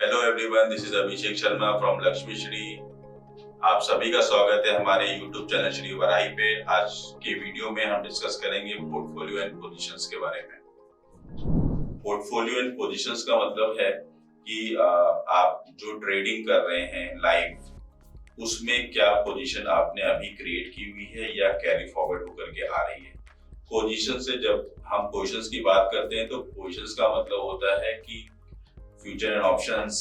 Hello everyone, this is Abhishek Sharma from Lakshmi Shri. आप सभी का स्वागत है हमारे यूट्यूब चैनल श्री वराही पे। आज के वीडियो में हम डिस्कस करेंगे पोर्टफोलियो एंड पोजीशंस के बारे में। पोर्टफोलियो एंड पोजीशंस का मतलब है कि आप जो ट्रेडिंग कर रहे हैं लाइव, उसमें क्या पोजीशन आपने अभी क्रिएट की हुई है या कैरी फॉरवर्ड होकर के आ रही है। पोजीशन से जब हम पोजीशंस की बात करते हैं तो पोजीशंस का मतलब होता है कि future and options,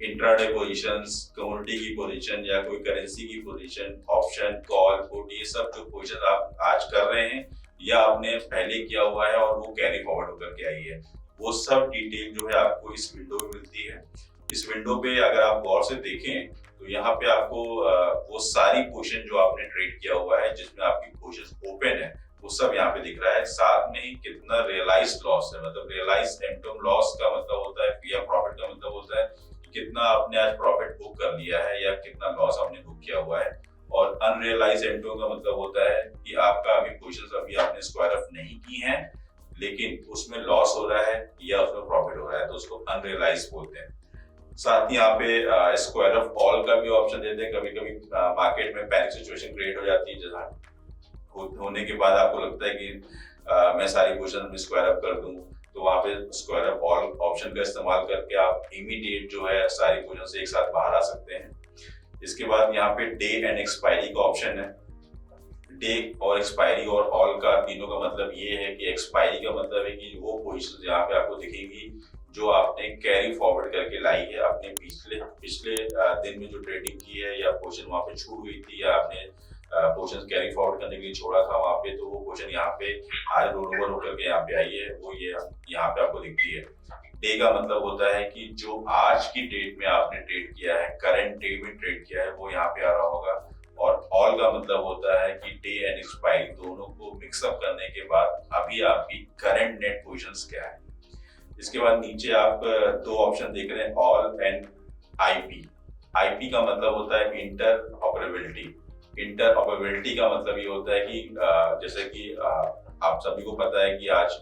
intraday positions, commodity की पोजीशन या कोई करेंसी की पोजीशन, ऑप्शन, कॉल, पुट, ये सब जो पोजीशन आप आज कर रहे हैं या आपने पहले किया हुआ है और वो कैरी फॉरवर्ड होकर के आई है, वो सब डिटेल जो है आपको इस विंडो में मिलती है। इस विंडो पे अगर आप गौर से देखें तो यहाँ पे आपको वो सारी पोजीशन जो आपने ट्रेड किया हुआ है जिसमें आपकी पोजीशन ओपन है वो सब यहाँ पे दिख रहा है। साथ में ही कितना रियलाइज लॉस है, मतलब रियलाइज एमटोम लॉस का मतलब होता है या प्रॉफिट का मतलब होता है कि कितना आपने आज प्रॉफिट बुक कर लिया है या कितना लॉस आपने बुक किया हुआ है। और अनरियलाइज एमटोम का मतलब होता है कि आपका अभी पोजीशन अभी आपने स्क्वायर ऑफ नहीं की है लेकिन उसमें लॉस हो रहा है या उसमें प्रॉफिट हो रहा है, तो उसको अनरियलाइज बोलते हैं। साथ ही यहाँ पे स्क्वायर ऑफ ऑल का भी ऑप्शन देते हैं। कभी कभी मार्केट में पैनिक सिचुएशन क्रिएट हो जाती है जहाँ होने के बाद आपको लगता है कि मैं सारी पोजीशन में स्क्वायर अप कर दूं, तो वहां पे स्क्वायर अप ऑल ऑप्शन का इस्तेमाल करके आप इमीडिएट जो है सारी पोजीशन से एक साथ बाहर आ सकते हैं। इसके बाद यहाँ पे डे एंड एक्सपायरी का ऑप्शन है। डे और एक्सपायरी और ऑल का तीनों का मतलब ये है कि एक्सपायरी का मतलब है कि वो पोजीशन यहाँ पे आपको दिखेगी जो आपने कैरी फॉरवर्ड करके लाई है अपने पिछले दिन में जो ट्रेडिंग की है या पोजीशन वहां पे छूट गई थी या आपने पोजीशन कैरी फॉरवर्ड करने के लिए छोड़ा था वहां पे, तो वो पोजीशन यहाँ पे आज रोल ओवर होकर के यहाँ पे आई है, वो ये यहाँ पे आपको दिखती है। डे का मतलब होता है कि जो आज की डेट में आपने ट्रेड किया है, करंट डे में ट्रेड किया है, वो यहाँ पे आ रहा होगा। और ऑल का मतलब होता है कि डे एंड एक्सपायरी दोनों को मिक्सअप करने के बाद अभी आपकी करंट नेट पोजीशंस क्या है। इसके बाद नीचे आप दो ऑप्शन देख रहे हैं, ऑल एंड आईपी। आईपी का मतलब होता है इंटर ऑपरेबिलिटी। इंटर ऑपरेबिलिटी का मतलब ये होता है कि जैसे कि आप सभी को पता है कि आज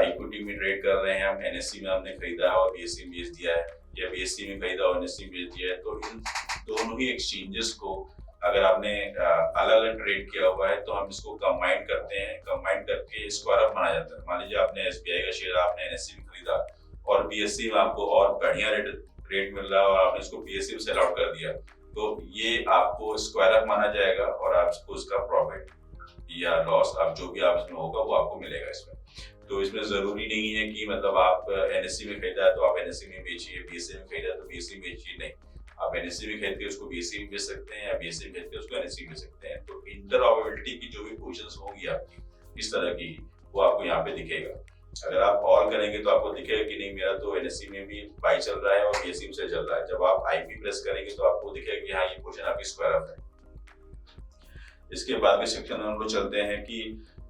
इक्विटी में ट्रेड कर रहे हैं हम, एनएससी में हमने खरीदा है और बीएससी में बेच दिया है, या बीएससी में खरीदा और एनएससी में बेच दिया है, तो इन दोनों ही एक्सचेंजेस को अगर आपने अलग अलग ट्रेड किया हुआ है तो हम इसको कंबाइन करते हैं। कंबाइन करके स्क्वायर अप माना जाता है। मान लीजिए आपने एसबीआई का शेयर आपने एनएससी में खरीदा और बीएससी में आपको और बढ़िया रेट मिल रहा है और आपने इसको बीएससी में सेल आउट कर दिया, तो ये आपको स्क्वायर अप माना जाएगा और आपको उसका प्रॉफिट या लॉस आप जो भी आप इसमें होगा वो आपको मिलेगा इसमें। तो इसमें जरूरी नहीं है कि मतलब आप एनएससी में खरीदा है तो आप एनएससी में बेचिए, बीएससी में खरीदा है तो बीएससी में बेचिए, नहीं, आप एनएससी में खरीद के उसको बीएससी में बेच सकते हैं या बीएससी में खरीद के उसको एनएससी में बेच सकते हैं। तो इंटरऑपरेबिलिटी की जो भी पोजीशंस होंगी आपकी इस तरह की, वो आपको यहाँ पे दिखेगा। अगर आप ऑल करेंगे तो आपको दिखेगा कि नहीं, मेरा तो एनएससी में भी बाई चल रहा है और बीएससी में से चल रहा है। जब आप आईपी प्रेस करेंगे तो आपको दिखेगा कि हाँ ये पोजीशन आपकी स्क्वायर अप है। इसके बाद के सेक्शन में हम लोग चलते हैं कि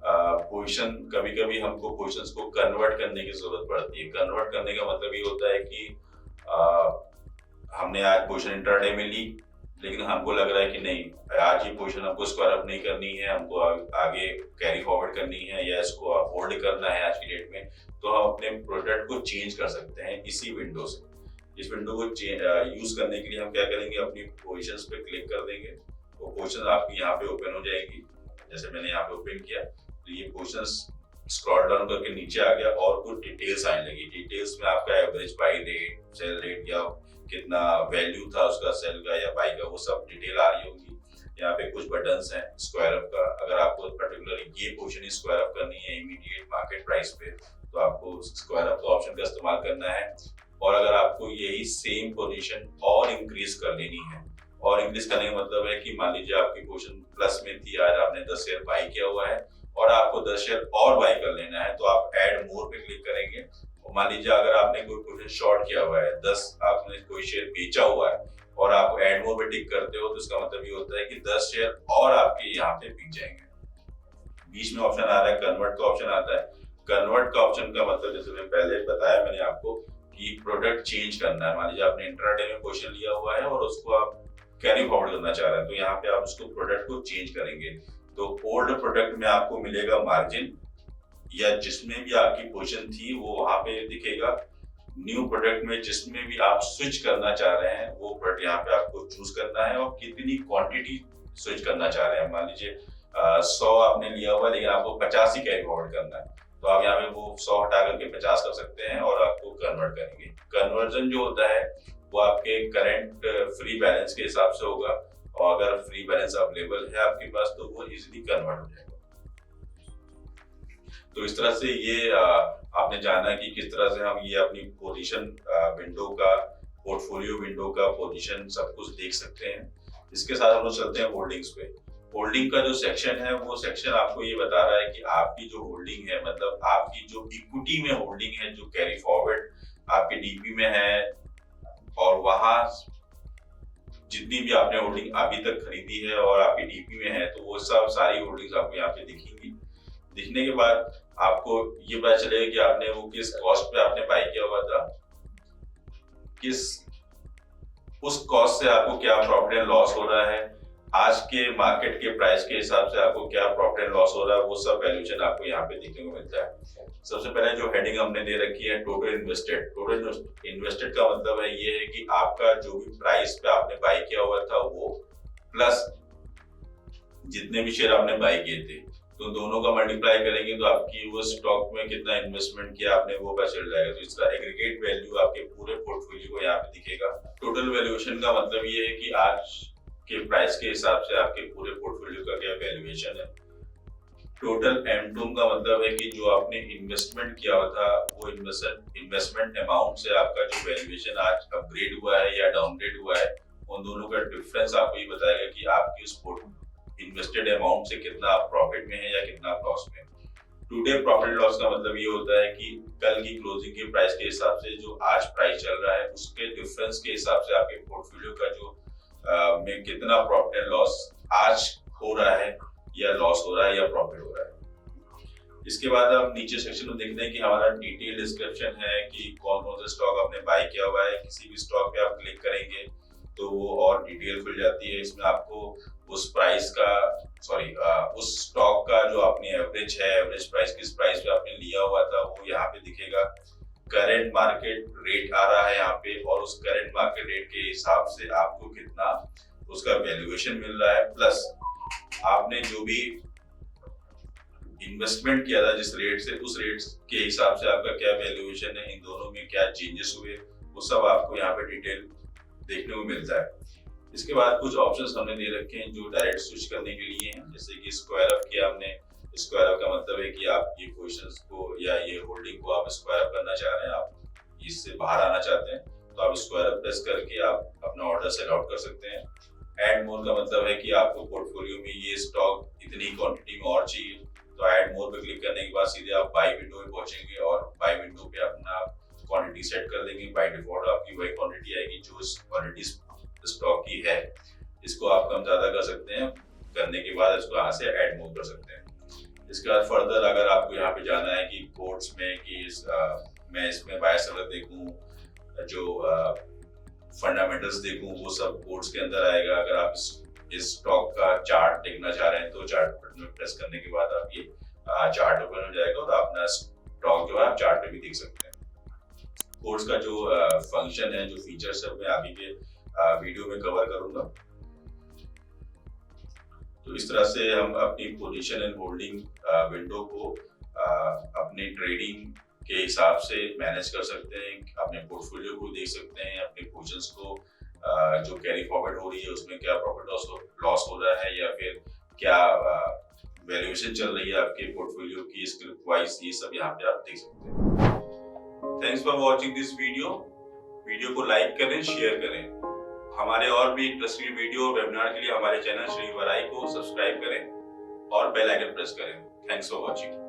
पोजीशन, कभी कभी हमको पोजीशंस को कन्वर्ट करने की जरूरत पड़ती है। कन्वर्ट करने का मतलब ये होता है कि हमने आज पोजीशन इंट्राडे में ली लेकिन हमको लग रहा है कि नहीं, आज ये पोजीशन हमको स्क्वायर अप नहीं करनी है, हमको आगे कैरी फॉरवर्ड करनी है या इसको होल्ड करना है आज की डेट में, तो हम अपने प्रोडक्ट को चेंज कर सकते हैं इसी विंडो से। इस विंडो को यूज करने के लिए हम क्या करेंगे, अपनी पोजीशंस पे क्लिक कर देंगे, तो पोजीशन आपकी यहाँ पे ओपन हो जाएगी। जैसे मैंने यहाँ पे ओपन किया तो ये पोजीशंस स्क्रॉल डाउन करके नीचे आ गया और कुछ डिटेल्स आने लगी। डिटेल्स में आपका average by rate, cell rate या कितना वैल्यू था उसका सेल का या बाई का, वो सब डिटेल आ रही होगी। यहाँ पे कुछ बटन्स हैं स्क्वायर अप का। अगर आपको पर्टिकुलर ये पोजीशन स्क्वायर अप करनी है इमीडिएट मार्केट प्राइस पे, तो आपको स्क्वायर अप का ऑप्शन का इस्तेमाल करना है। और अगर आपको यही सेम पोजीशन और इंक्रीज कर लेनी है, और इंक्रीज करने का मतलब है कि मान लीजिए आपकी पोजीशन प्लस में थी, आज आपने 10 शेयर बाई किया हुआ है और आपको 10 शेयर और बाई कर लेना है, तो आप ऐड मोर पे क्लिक करेंगे। मान लीजिए अगर आपने कोई पोजीशन शॉर्ट किया हुआ है, 10 आपने कोई शेयर बेचा हुआ है और आप ऐड मोर पे टिक करते हो, तो इसका मतलब ये होता है कि 10 शेयर और आपके यहाँ पे बिक जाएंगे। बीच में ऑप्शन आ रहा है कन्वर्ट का ऑप्शन आता है। कन्वर्ट का ऑप्शन का मतलब जैसे मैं पहले बताया मैंने आपको कि प्रोडक्ट चेंज करना है। मान लीजिए आपने इंट्राडे में पोजीशन लिया हुआ है और उसको आप कैरी फॉरवर्ड करना चाह रहे हैं, तो यहाँ पे आप उसको प्रोडक्ट को चेंज करेंगे। तो ओल्ड प्रोडक्ट में आपको मिलेगा मार्जिन, या जिसमें भी आपकी पोजीशन थी वो वहां पे दिखेगा। न्यू प्रोडक्ट में जिसमें भी आप स्विच करना चाह रहे हैं वो प्रोडक्ट यहाँ पे आपको चूज करना है और कितनी क्वांटिटी स्विच करना चाह रहे हैं। मान लीजिए 100 आपने लिया हुआ लेकिन आपको 50 ही कैरी फॉरवर्ड करना है, तो आप यहाँ पे वो 100 हटा करके 50 कर सकते हैं और आपको कन्वर्ट करेंगे। कन्वर्जन जो होता है वो आपके करंट फ्री बैलेंस के हिसाब से होगा और अगर फ्री बैलेंस अवेलेबल है आपके पास तो वो इजीली कन्वर्ट हो जाएगा। तो इस तरह से ये आपने जाना कि किस तरह से हम ये अपनी पोजीशन विंडो का, पोर्टफोलियो विंडो का पोजीशन सब कुछ देख सकते हैं। इसके साथ हम लोग चलते हैं होल्डिंग्स पे। होल्डिंग का जो सेक्शन है वो सेक्शन आपको ये बता रहा है कि आपकी जो होल्डिंग है, मतलब आपकी जो इक्विटी में होल्डिंग है, जो कैरी फॉरवर्ड आपके डीपी में है और वहां जितनी भी आपने होल्डिंग अभी तक खरीदी है और आपकी डीपी में है, तो वो सब सारी होल्डिंग्स आपको यहाँ पे दिखेंगी। दिखने के बाद आपको ये पता चलेगा कि आपने वो किस कॉस्ट पे आपने बाय किया हुआ था, किस उस कॉस्ट से आपको क्या प्रॉफिट एंड लॉस हो रहा है, आज के मार्केट के प्राइस के हिसाब से आपको क्या प्रॉफिट एंड लॉस हो रहा है, वो सब वैल्यूएशन आपको यहाँ पे देखने को मिलता है। सबसे पहले जो हेडिंग हमने दे रखी है टोटल इन्वेस्टेड। टोटल इन्वेस्टेड का मतलब है ये है कि आपका जो भी प्राइस पे आपने बाय किया हुआ था वो प्लस जितने भी शेयर आपने बाय किए थे, तो दोनों का मल्टीप्लाई करेंगे तो आपकी वो स्टॉक में कितना इन्वेस्टमेंट किया आपने वो पता चल जाएगा। तो इसका एग्रीगेट वैल्यू आपके पूरे पोर्टफोलियो को यहाँ पे दिखेगा। टोटल वैल्यूएशन का मतलब ये है कि आज के प्राइस के हिसाब से आपके पूरे पोर्टफोलियो का क्या वैल्यूएशन है। टोटल एमटूम का मतलब है कि जो आपने इन्वेस्टमेंट किया हुआ था वो इन्वेस्टमेंट अमाउंट से आपका जो वैल्यूएशन आज अपग्रेड हुआ है या डाउनग्रेड हुआ है, उन दोनों का डिफरेंस आपको ये बताएगा कि आपकी उस इन्वेस्टेड अमाउंट से कितना आप प्रॉफिट में है या कितना लॉस में। टुडे प्रॉफिट लॉस का मतलब ये होता है कि कल की क्लोजिंग के प्राइस के हिसाब से जो आज प्राइस चल रहा है उसके डिफरेंस के हिसाब से आपके पोर्टफोलियो का जो में कितना प्रॉफिट एंड लॉस आज हो रहा है या लॉस हो रहा है या प्रॉफिट हो रहा है। इसके बाद आप नीचे सेक्शन में देखते हैं कि हमारा डिटेल डिस्क्रिप्शन है कि कौन कौन सा स्टॉक आपने बाय किया हुआ है। किसी भी स्टॉक पे आप क्लिक करेंगे तो वो और डिटेल खुल जाती है। इसमें आपको उस प्राइस का उस स्टॉक का जो अपनी एवरेज है, एवरेज प्राइस किस प्राइस पे आपने लिया हुआ था वो यहाँ पे दिखेगा। करंट मार्केट रेट आ रहा है यहाँ पे और उस करंट मार्केट रेट के हिसाब से आपको कितना उसका वैल्यूएशन मिल रहा है, प्लस आपने जो भी इन्वेस्टमेंट किया था जिस रेट से, उस रेट के हिसाब से आपका क्या वैल्यूएशन है, इन दोनों में क्या चेंजेस हुए, वो सब आपको यहाँ पे डिटेल देखने को मिलता है। इसके बाद कुछ ऑप्शंस हमने दे रखे हैं जो डायरेक्ट स्विच करने के लिए हैं, जैसे कि स्क्वायर अप किया हमने। स्क्वायर अप का मतलब है कि आप ये पोजीशंस को या ये होल्डिंग को आप स्क्वायर अप करना चाह रहे हैं, आप इससे बाहर आना चाहते हैं, तो आप स्क्वायर अप प्रेस करके आप अपना ऑर्डर सेल आउट कर सकते हैं। ऐड मोर का मतलब है कि आपको पोर्टफोलियो में ये स्टॉक इतनी क्वांटिटी में और चाहिए, तो ऐड मोर पे क्लिक करने के बाद सीधे आप बाय विंडो में पहुंचेंगे और बाय विंडो पे अपना क्वांटिटी सेट कर देंगे। बाय डिफॉल्ट आपकी वही क्वांटिटी आएगी जो इस क्वांटिटी स्टॉक की है। इसको आप कम ज्यादा कर सकते हैं, करने के बाद इसको यहाँ से ऐड मोर कर सकते हैं। इसके बाद फर्दर अगर आपको यहाँ पे जाना है कि कोड्स में कि मैं इसमें बाय सेलर देखूं, जो फंडामेंटल्स देखूं, वो सब कोड्स के अंदर आएगा। अगर आप इस स्टॉक का चार्ट देखना चाह रहे हैं तो चार्ट बटन में प्रेस करने के बाद आप ये चार्ट ओपन हो जाएगा और अपना स्टॉक जो है आप चार्ट पे भी देख सकते हैं। कोड्स का जो फंक्शन है, जो फीचर्स है, मैं आगे के वीडियो में कवर करूंगा। तो इस तरह से हम अपनी पोजीशन एंड होल्डिंग विंडो को अपने ट्रेडिंग के हिसाब से मैनेज कर सकते हैं, अपने पोर्टफोलियो को देख सकते हैं, अपने पोजीशंस को जो कैरी फॉरवर्ड हो रही है उसमें क्या प्रॉफिट लॉस हो रहा है या फिर क्या वैल्यूएशन चल रही है आपके पोर्टफोलियो की, स्क्रिप्ट वाइज, ये सब यहाँ पे आप देख सकते हैं। Thanks for watching this video को लाइक करें, शेयर करें। हमारे और भी इंटरेस्टिंग वीडियो और वेबिनार के लिए हमारे चैनल श्री वराई को सब्सक्राइब करें और बेल आइकन प्रेस करें। Thanks for watching.